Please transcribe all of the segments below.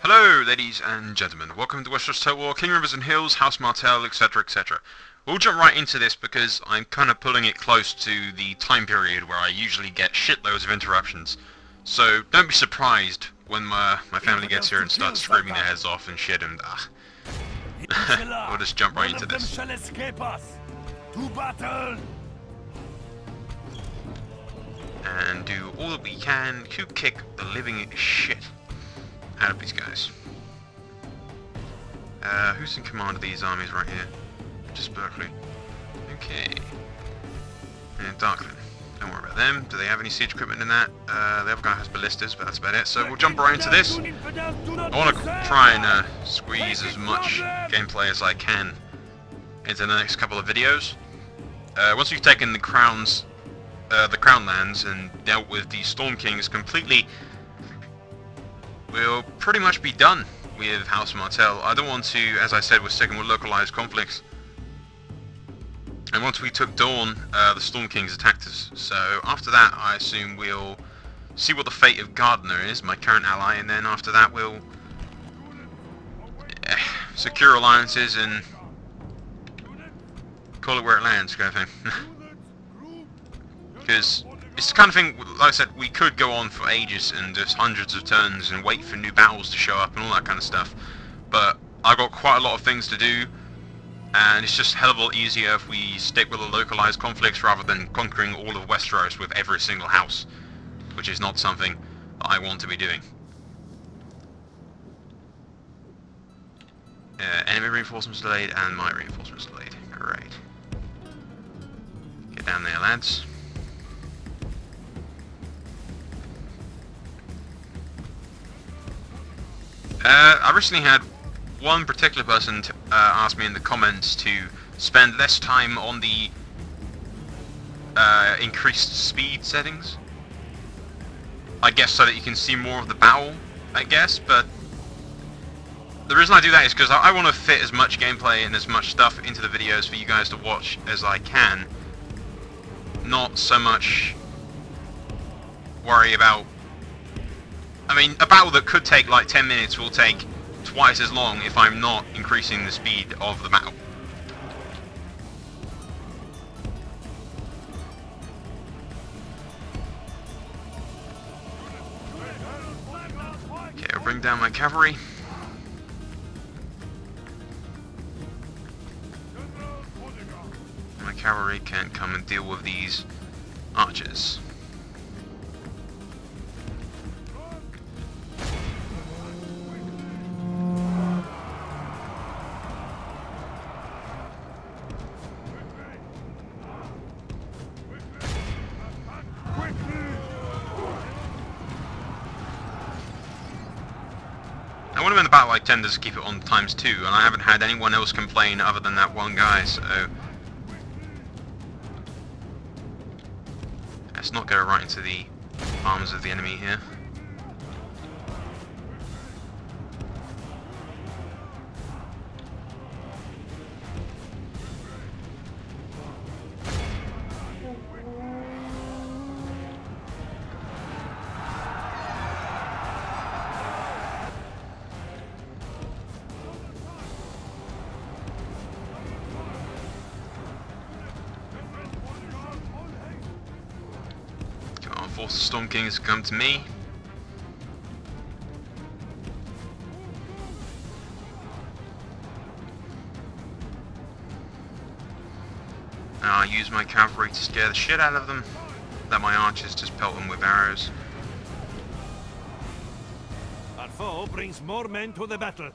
Hello, ladies and gentlemen. Welcome to Westeros Total War, King Rivers and Hills, House Martell, etc., etc. We'll jump right into this because I'm kind of pulling it close to the time period where I usually get shitloads of interruptions. So don't be surprised when my family gets here and starts screaming their heads off and shit and we'll just jump right into this. And do all that we can to kick the living shit out of these guys. Who's in command of these armies right here? Just Berkeley. Okay. And Darkland. Don't worry about them. Do they have any siege equipment in that? The other guy has ballistas, but that's about it. So we'll jump right into this. I want to try and squeeze as much gameplay as I can into the next couple of videos. Once we've taken the Crownlands and dealt with the Stormkings completely, we'll pretty much be done with House Martell. I don't want to, as I said, we're sticking with localized conflicts. And once we took Dawn, the Stormkings attacked us. So after that, I assume we'll see what the fate of Gardner is, my current ally, and then after that we'll secure alliances and call it where it lands, kind of thing. Because it's the kind of thing, like I said, we could go on for ages and just hundreds of turns and wait for new battles to show up and all that kind of stuff. But I've got quite a lot of things to do, and it's just a hell of a lot easier if we stick with the localized conflicts rather than conquering all of Westeros with every single house, which is not something I want to be doing. Enemy reinforcements delayed and my reinforcements delayed. Great. Get down there, lads. I recently had one particular person ask me in the comments to spend less time on the increased speed settings. I guess so that you can see more of the battle, I guess, but the reason I do that is because I want to fit as much gameplay and as much stuff into the videos for you guys to watch as I can. Not so much worry about... I mean, a battle that could take like 10 minutes will take twice as long if I'm not increasing the speed of the battle. Okay, I'll bring down my cavalry. My cavalry can come and deal with these archers. I want to win the battle, I tend to just keep it on ×2, and I haven't had anyone else complain other than that one guy, so let's not go right into the arms of the enemy here. Force the Stormkings come to me. I'll use my cavalry to scare the shit out of them. Let my archers just pelt them with arrows. Our foe brings more men to the battle.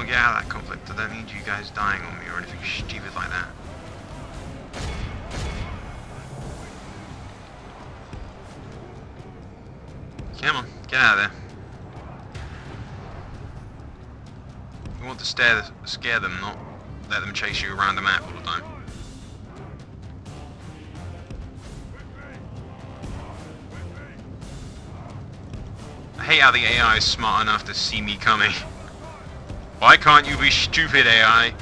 Get out of that conflict. I don't need you guys dying on me or anything stupid like that. Come on, get out of there. You want to scare them, not let them chase you around the map all the time. hate how the AI is smart enough to see me coming. Why can't you be stupid, AI?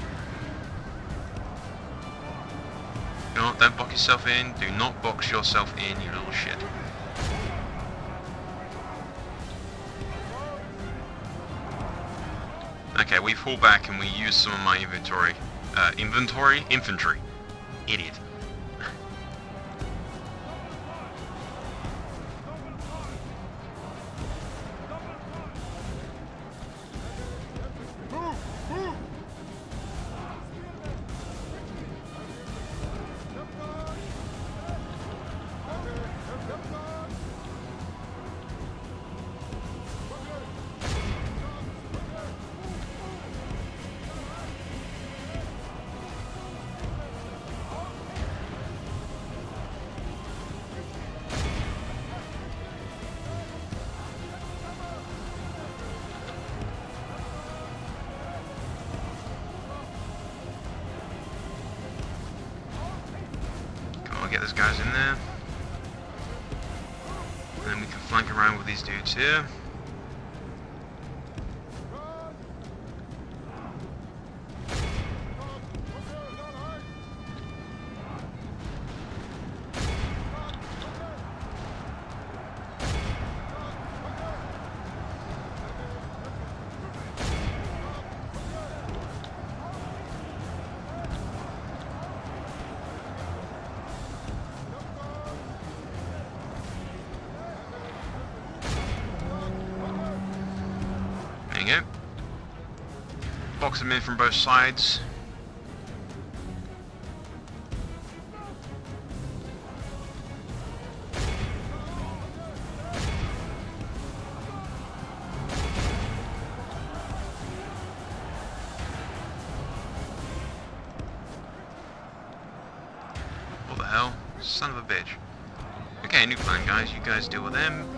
You know what, don't box yourself in. Do not box yourself in, you little shit. Okay, we pull back and we use some of my inventory. Infantry. Idiot. Get those guys in there. And then we can flank around with these dudes here. There you go. Box them in from both sides. What the hell? Son of a bitch. Okay, new plan, guys. You guys deal with them.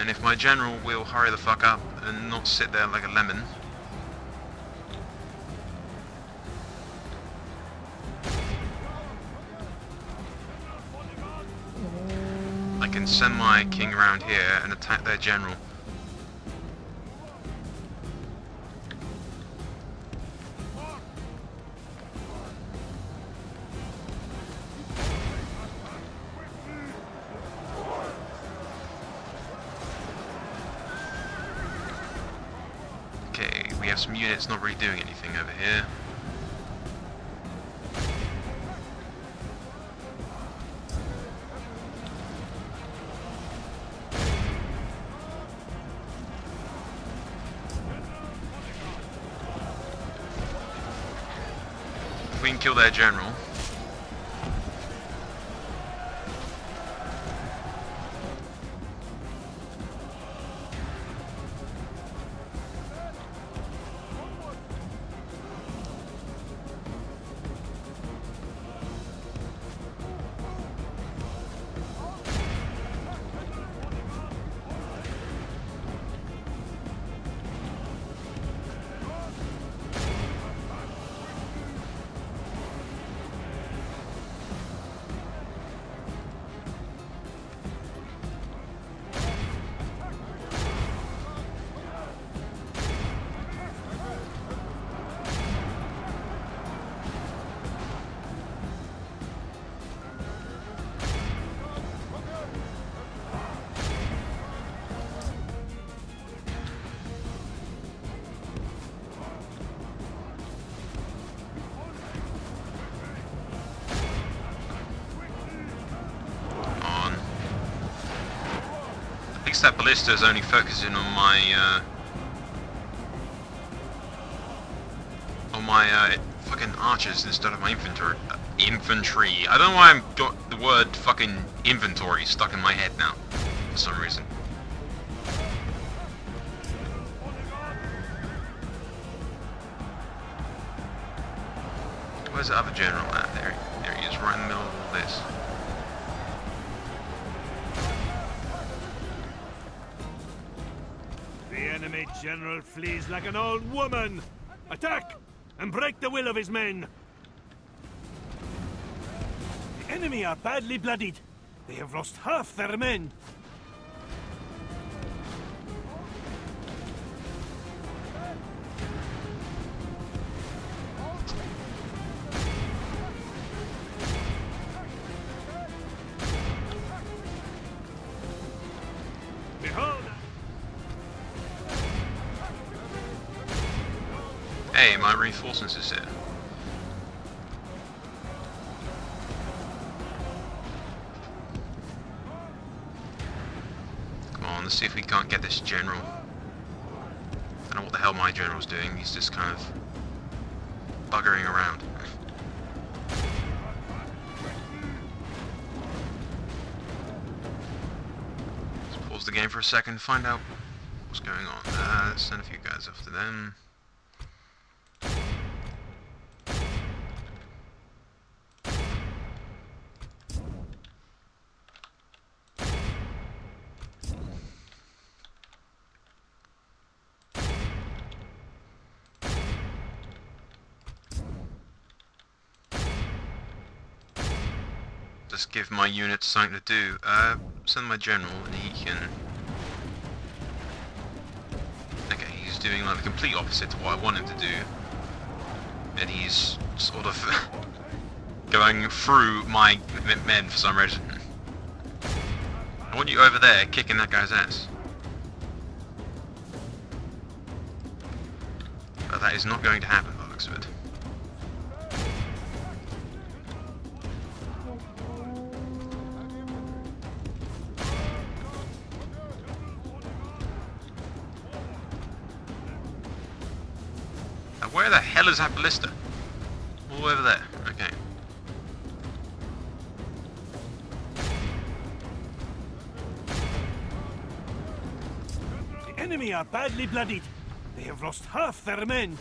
And if my general will hurry the fuck up and not sit there like a lemon. I can send my king around here and attack their general. We have some units not really doing anything over here. If we can kill their general. That ballista is only focusing on my fucking archers instead of my infantry. I don't know why I've got the word fucking inventory stuck in my head now for some reason. Where's the other general at? There he is, right in the middle of all this. The enemy general flees like an old woman. Attack! And break the will of his men! The enemy are badly bloodied. They have lost half their men. Behold! Hey, my reinforcements is here. Come on, let's see if we can't get this general. I don't know what the hell my general's doing, he's just kind of buggering around. Let's pause the game for a second, find out what's going on. Send a few guys after them. Just give my unit something to do. Send my general and he can... Okay, he's doing like the complete opposite to what I want him to do. And he's sort of going through my men for some reason. I want you over there kicking that guy's ass. But that is not going to happen by the looks of it. Where the hell is that ballista? All over there. Okay. The enemy are badly bloodied. They have lost half their men.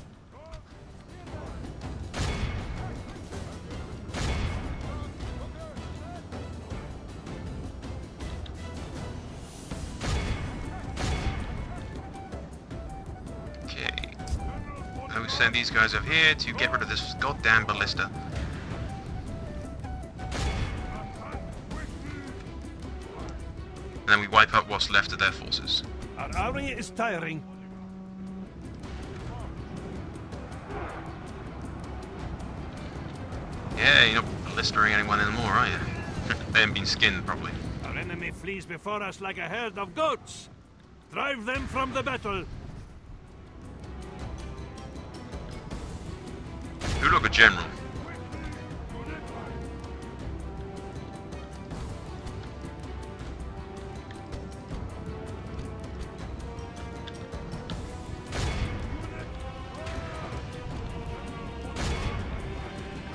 We send these guys over here to get rid of this goddamn ballista. And then we wipe out what's left of their forces. Our army is tiring. Yeah, you're not blistering anyone anymore, are you? They haven't been skinned properly. Our enemy flees before us like a herd of goats. Drive them from the battle. Who look a general?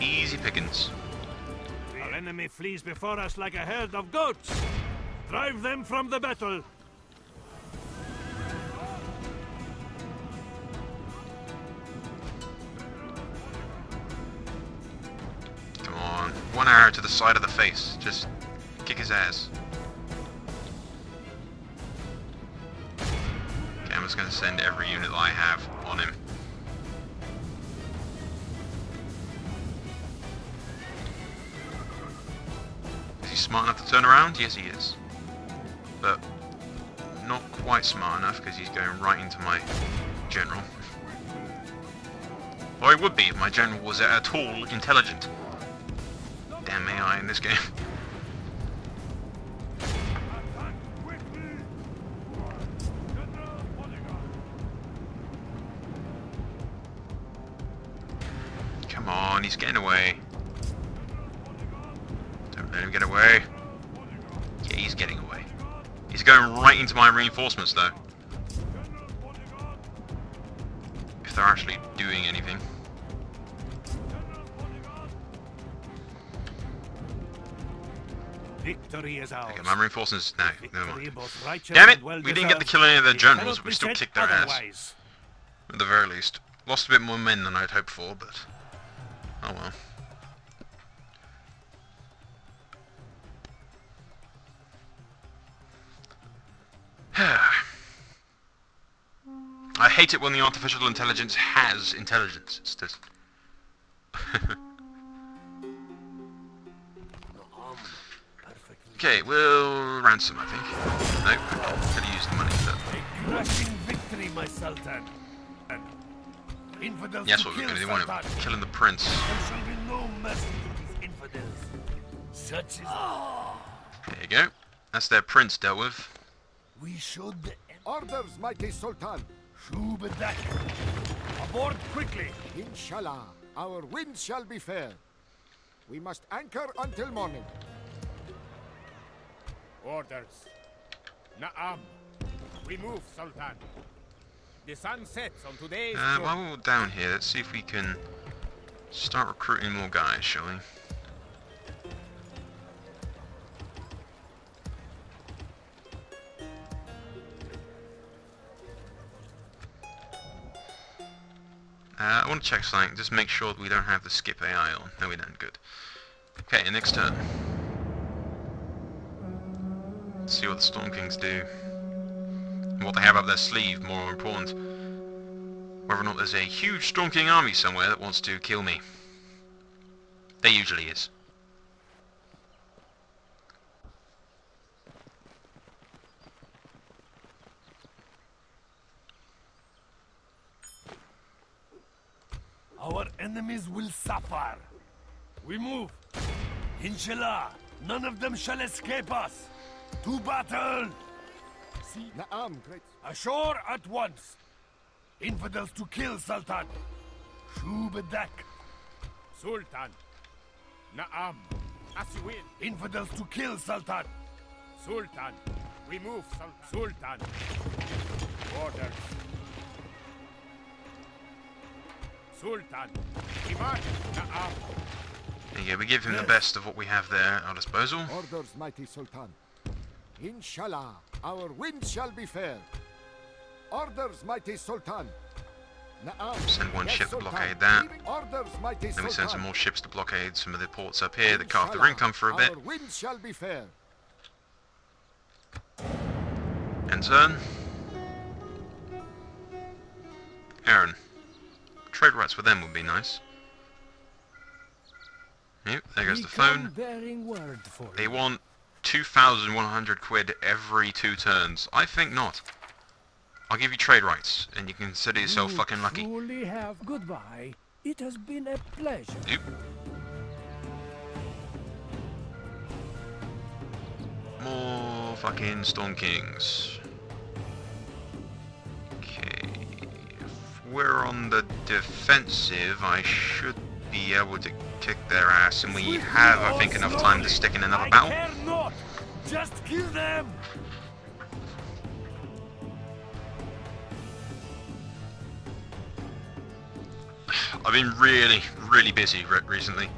Easy pickings. Our enemy flees before us like a herd of goats. Drive them from the battle. One arrow to the side of the face. Just kick his ass. Okay, I'm just going to send every unit that I have on him. Is he smart enough to turn around? Yes, he is. But not quite smart enough because he's going right into my general. Or he would be if my general was at all intelligent. Damn AI in this game. Come on, he's getting away. Don't let him get away. Yeah, he's getting away. He's going right into my reinforcements though. If they're actually doing anything. Victory is ours. Okay, my reinforcements now. Never Victory mind. both righteous Damn it! and well We didn't get to deserved. kill any of their It generals, cannot but we be still said kicked their ass. otherwise. At the very least. Lost a bit more men than I'd hoped for, but... oh well. I hate it when the artificial intelligence has intelligence. It's just... Okay, we'll ransom, I think. Nope, okay. Could have used the money for that. A crushing victory, my Sultan. Infidels Yes, to what we're kill, going to do. We want Sultan. to killing the prince. There shall be no mercy to these infidels. Such is... There you go. That's their prince dealt with. We should... Orders, mighty Sultan. Shubadak. Aboard quickly. Inshallah, our wind shall be fair. We must anchor until morning. Orders. Na'am. We move, Sultan. The sun sets on today's... While we're down here, let's see if we can start recruiting more guys, shall we? I want to check something, just make sure that we don't have the skip AI on. No, we don't. Good. Okay, next turn. Let's see what the Stormkings do. And what they have up their sleeve, more important. Whether or not there's a huge Stormking army somewhere that wants to kill me. There usually is. Our enemies will suffer. We move. Inshallah, none of them shall escape us. To battle! See, Na'am, great. ashore at once. Infidels to kill, Sultan. Shubadak. Sultan. Na'am. As you will. Infidels to kill, Sultan. Sultan. We move, Sultan. Orders. Sultan. We march. Na'am. There you go, we give him the best of what we have there at our disposal. Orders, mighty Sultan. Inshallah, our wind shall be fair. Orders, mighty Sultan. Na'am. Send one Yes, ship to Sultan. blockade that. Orders, mighty Then Sultan. we send some more ships to blockade some of the ports up here that carve the ring come for a bit. Our wind shall be fair. End turn. Aaron. Trade rights with them would be nice. Yep, there goes the phone. They want 2,100 quid every 2 turns. I think not. I'll give you trade rights, and you can consider yourself fucking lucky. Truly have goodbye. It has been a pleasure. Oop. More fucking Stormkings. Okay. If we're on the defensive, I should be able to kick their ass, and we have, I think, enough time to stick in another battle. I care not. Just kill them. I've been really busy recently.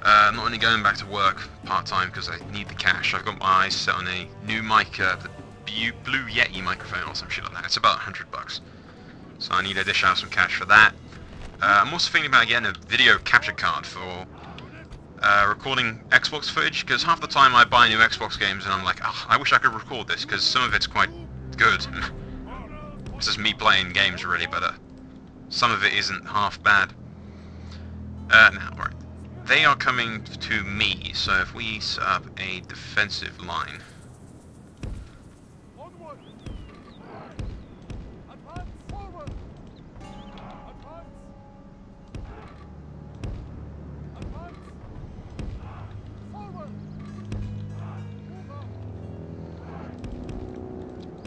Not only going back to work part-time because I need the cash, I've got my eyes set on a new mic, the Blue Yeti microphone or some shit like that. It's about $100. So I need to dish out some cash for that. I'm also thinking about getting a video capture card for recording Xbox footage, because half the time I buy new Xbox games and I'm like, oh, I wish I could record this, because some of it's quite good. It's just me playing games really, but some of it isn't half bad. Now, right. They are coming to me, so if we set up a defensive line.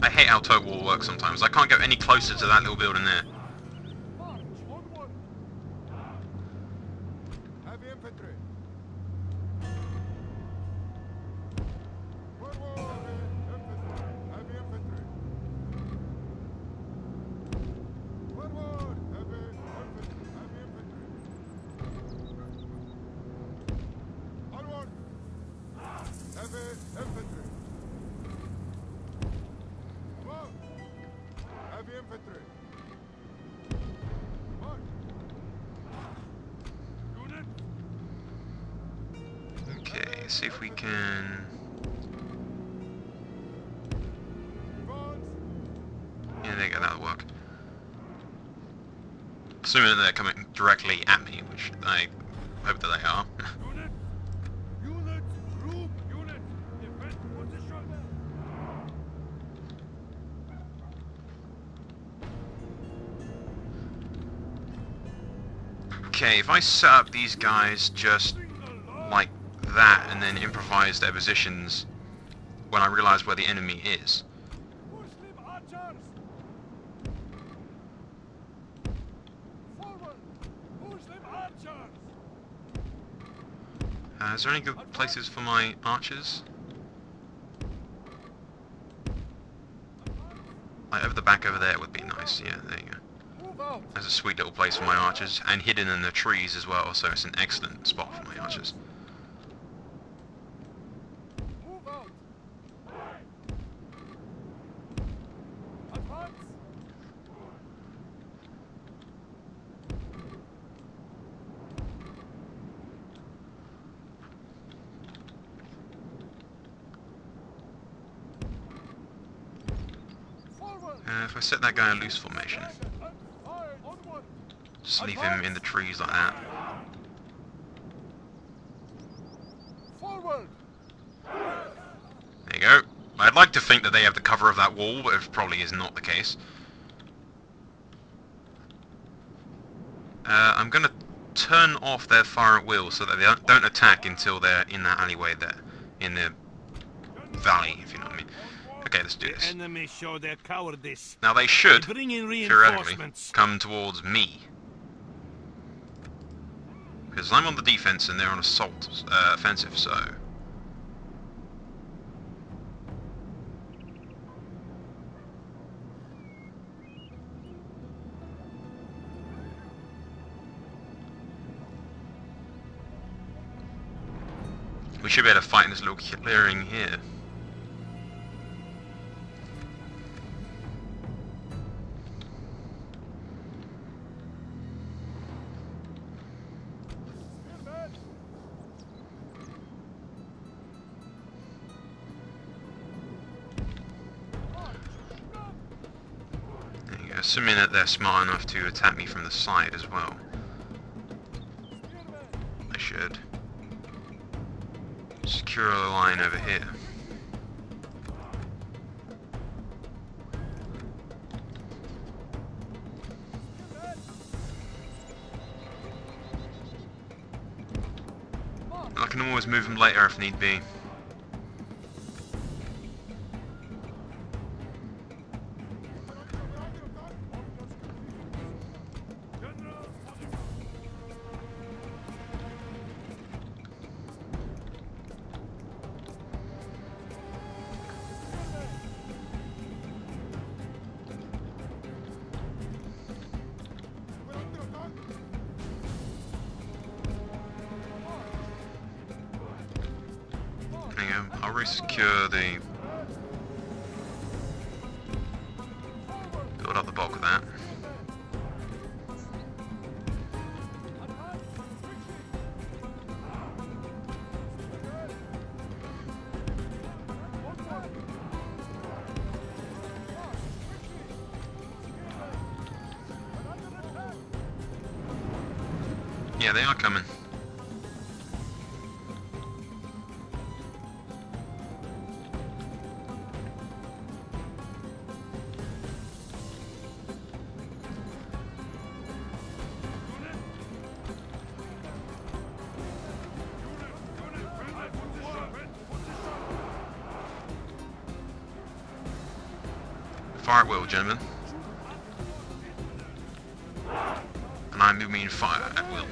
I hate how Total War works sometimes. I can't go any closer to that little building there. Heavy infantry. Heavy infantry. Forward. Heavy infantry. Heavy infantry. Forward. Heavy infantry. Heavy infantry. Okay, see if we can... Yeah, there you go, that'll work. Assuming that they're coming directly at me, which I hope that they are. Unit, group, unit, defend position. Okay, if I set up these guys just like that and then improvise their positions when I realise where the enemy is. Muslim archers. Forward, Muslim archers. Is there any good places for my archers? Like over the back over there would be nice, yeah, there you go. Move out. There's a sweet little place for my archers, and hidden in the trees as well, so it's an excellent spot for my archers. Move out. Advance. Forward. If I set that guy in loose formation, Fire. Onward. just leave him in the trees like that. Forward. There you go. I'd like to think that they have the cover of that wall, but it probably is not the case. I'm going to turn off their fire at will so that they don't attack until they're in that alleyway there, in the valley, if you know what I mean. Okay, let's do this. Enemy show their cowardice. Now they should, Bring in theoretically, reinforcements. come towards me. Because I'm on the defense and they're on assault, offensive, so... we should be able to fight in this little clearing here. There you go, assuming that they're smart enough to attack me from the side as well. They should. Secure the line over here. I can always move them later if need be. I'll re-secure the... build up the bulk of that. Yeah, they are coming. Fire at will, gentlemen. And I mean fire at will.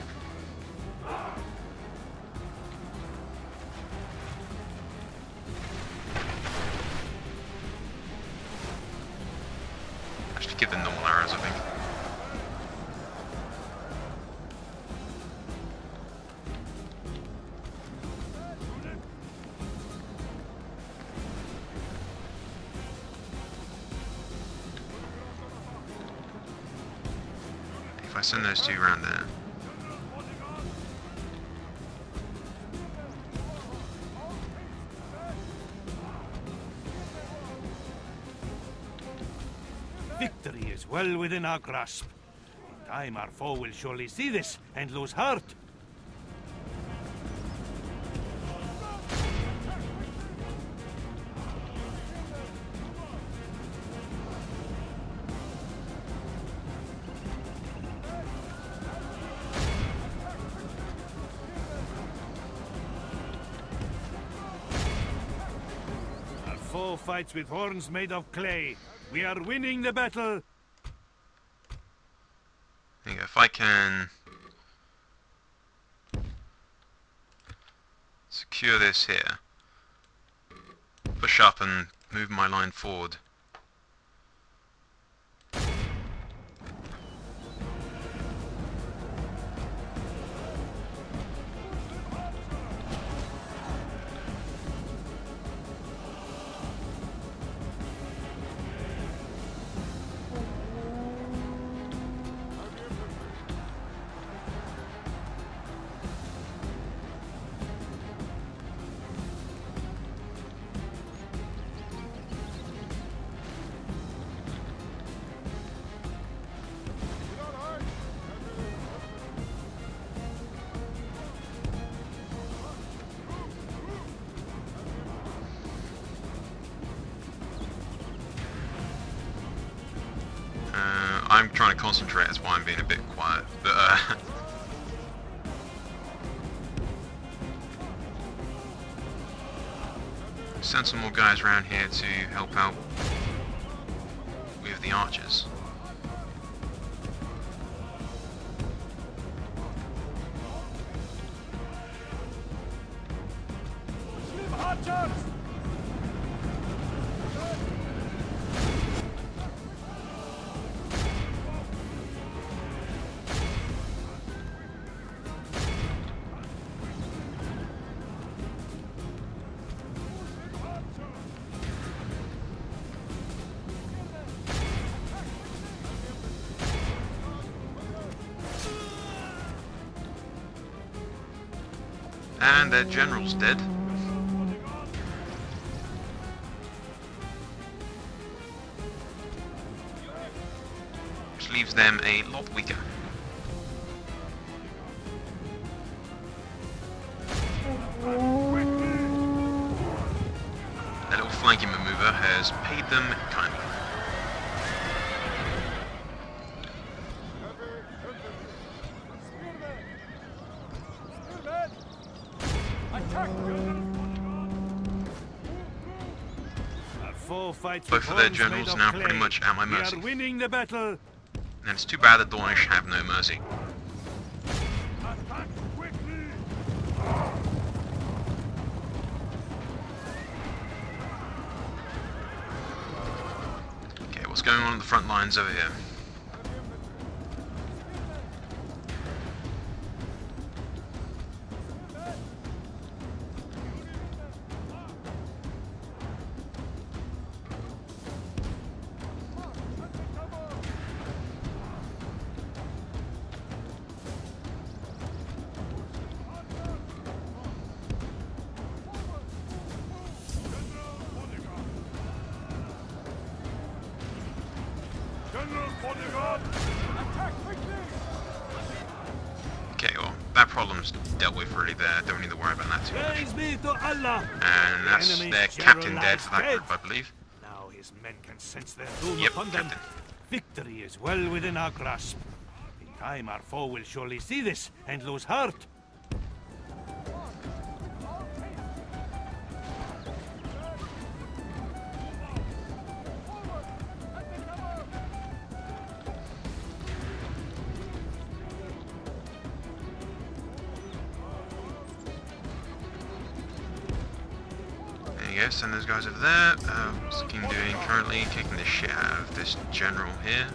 Actually, give them normal arrows, I think. If I send those two around there. Victory is well within our grasp. time our foe will surely see this and lose heart. Our foe fights with horns made of clay. We are winning the battle. There you go. If I can secure this here, push up and move my line forward. I'm trying to concentrate, that's why I'm being a bit quiet, but send some more guys around here to help out with the archers. And their general's dead. Which leaves them a lot weaker. Their little flanking maneuver has paid them kindly. Both of their generals now pretty much at my mercy. We are winning the battle. And it's too bad the Dornish have no mercy. Okay, what's going on the front lines over here? Okay, well, that problem's dealt with really there. Don't need to worry about that too much. Praise be to Allah. And that's their captain dead for that group, I believe. Now his men can sense their doom Yep, upon them. captain. Victory is well within our grasp. In time our foe will surely see this and lose heart. Send those guys over there. What's the king doing currently? Kicking the shit out of this general here.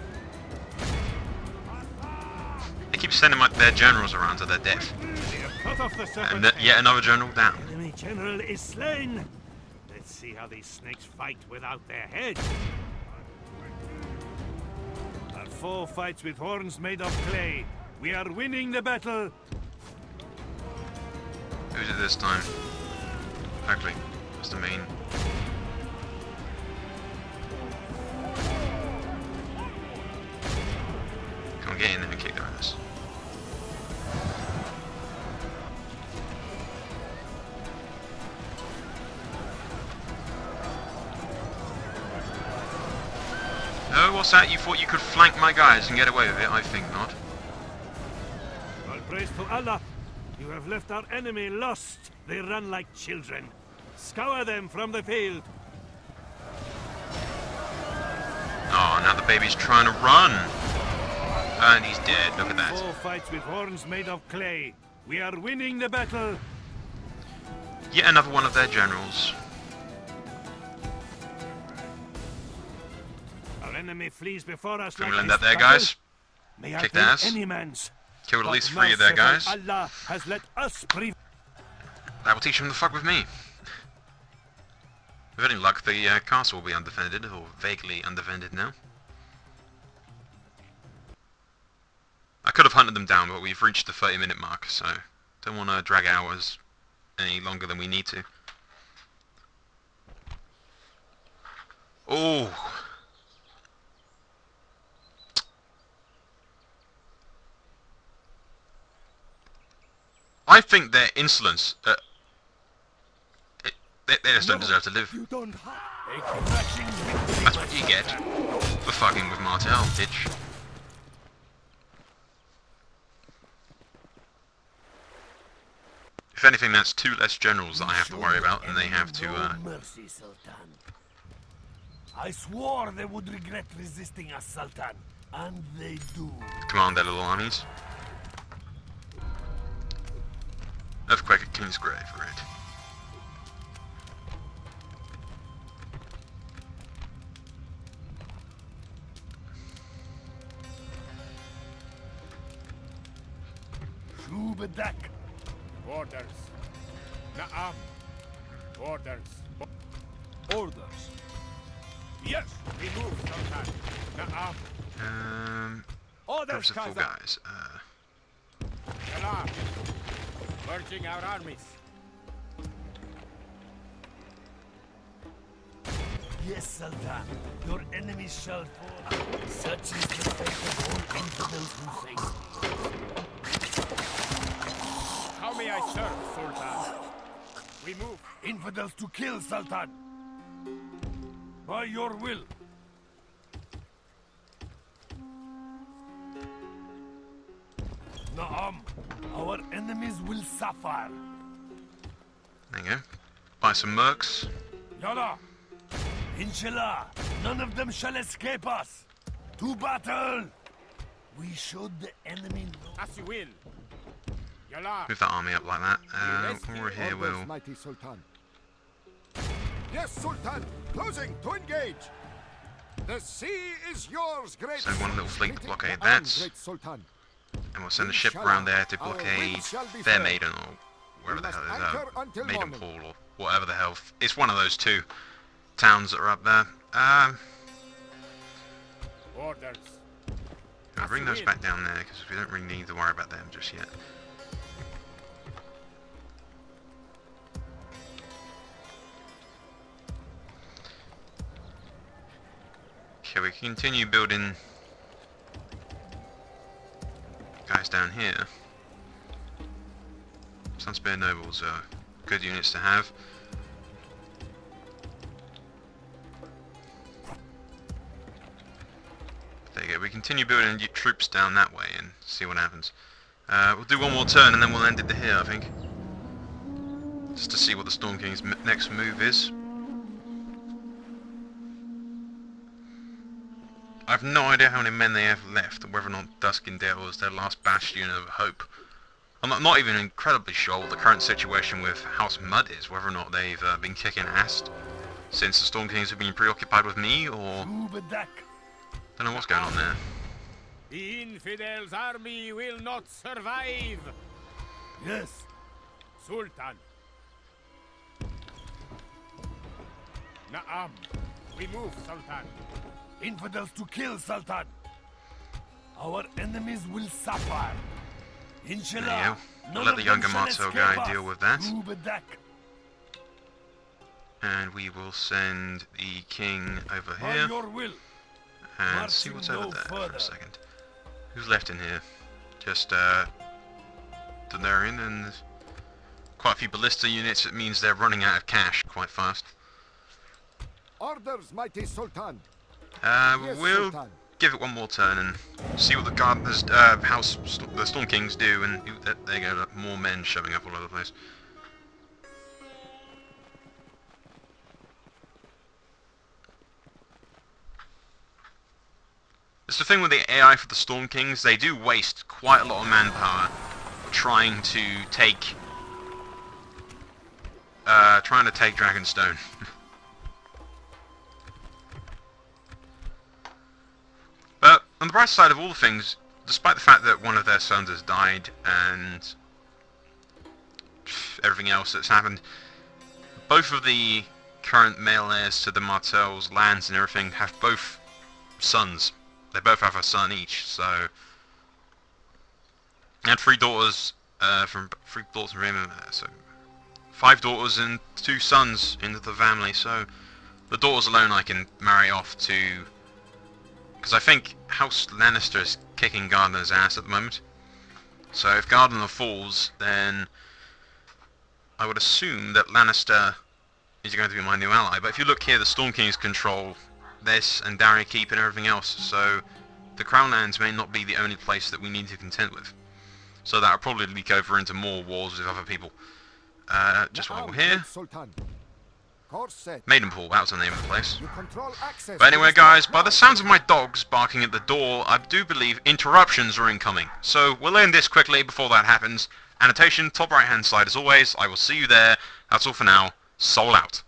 They keep sending their generals around to their death. And yet another general down. Enemy general is slain. Let's see how these snakes fight without their heads. Our foe fights with horns made of clay. We are winning the battle. Who's it this time? Actually, that's the main. Come on, We'll get in there and kick their ass. Oh, what's that? You thought you could flank my guys and get away with it? I think not. All praise to Allah. You have left our enemy lost. They run like children. Scour them from the field. Oh, now the baby's trying to run. And he's dead. Look at that. Four fights with horns made of clay. We are winning the battle. Yet another one of their generals. Our enemy flees before us. Can like we land this that there, battle. guys? May I Kick thank the ass. any man's. Killed at But least 3 of their merciful guys. Allah has let us That will teach them to fuck with me. With any luck, the castle will be undefended, or vaguely undefended now. I could have hunted them down, but we've reached the 30-minute mark, so don't want to drag hours any longer than we need to. Oh! I think their insolence, they just don't deserve to live. You don't have. That's what you get for fucking with Martell, bitch. If anything, that's 2 less generals that I have to worry about, and they have to, Mercy, Sultan. I swore they would regret resisting us, Sultan, and they do. command their little armies. Earthquake at King's Grave, great. Shubadak. Orders. Na'am. Orders. Orders. Yes, we move, Sultan. Na'am. Orders, Groups of 4 Kaiser. guys. Salam. Merging our armies. Yes, Sultan. Your enemies shall fall. Such is the fate of all infidels who face. How may I serve, Sultan? We move. Infidels to kill, Sultan. By your will. Naam. Our enemies will suffer. There you go. Buy some mercs. Yalla. Inshallah, none of them shall escape us. To battle. We should the enemy know. As you will. Yalla. Move that army up like that. While we're here, Orders, we'll... mighty Sultan. Yes, Sultan. Closing to engage. The sea is yours, great. Send one little fleet to Meeting blockade the arm, that. great Sultan. And we'll send a ship around there to blockade their maiden, or wherever the must hell anchor it until is, Maiden morning. Pool, or whatever the hell. It's one of those 2 towns that are up there. Orders. I'll bring those back down there, because we don't really need to worry about them just yet. Okay, we can continue building guys down here. Sunspear Nobles are good units to have. There you go, we continue building troops down that way and see what happens. We'll do one more turn and then we'll end it here, I think. Just to see what the Storm King's next move is. I have no idea how many men they have left, or whether or not Duskendale is their last bastion of hope. I'm not even incredibly sure what the current situation with House Mud is, whether or not they've been kicking ass since the Storm Kings have been preoccupied with me, or... Shubadak. don't know what's going on there. The infidels' army will not survive. Yes. Sultan. Na'am. We move, Sultan. Infidels to kill, Sultan. Our enemies will suffer. Inshallah. There you go. none Let of the them younger shall Martell escape guy us. deal with that. Shubadak. And we will send the king over By here your will. and see marching what's over no there for further. a second. Who's left in here? Just Donarian and quite a few ballista units. It means they're running out of cash quite fast. Orders, mighty Sultan. We'll Sultan. give it one more turn and see what the gardeners, the Stormkings do, and there you go, more men shoving up all over the place. It's the thing with the AI for the Stormkings, they do waste quite a lot of manpower trying to take Dragonstone. But on the bright side of all things, despite the fact that one of their sons has died and everything else that's happened, both of the current male heirs to the Martell's lands and everything have both sons. They both have a son each, so, and three daughters from him, so 5 daughters and 2 sons into the family. So the daughters alone I can marry off to, because I think House Lannister is kicking Gardener's ass at the moment. So if Gardener falls, then I would assume that Lannister is going to be my new ally. But if you look here, the Stormkings control this and Darry Keep and everything else, so the Crownlands may not be the only place that we need to contend with. So that'll probably leak over into more wars with other people. Just while we're here, Maidenpool, that was the name of the place. But anyway guys, by the sounds of my dogs barking at the door, I do believe interruptions are incoming. So we'll end this quickly before that happens. Annotation, top right hand side as always. I will see you there. That's all for now. Soul out.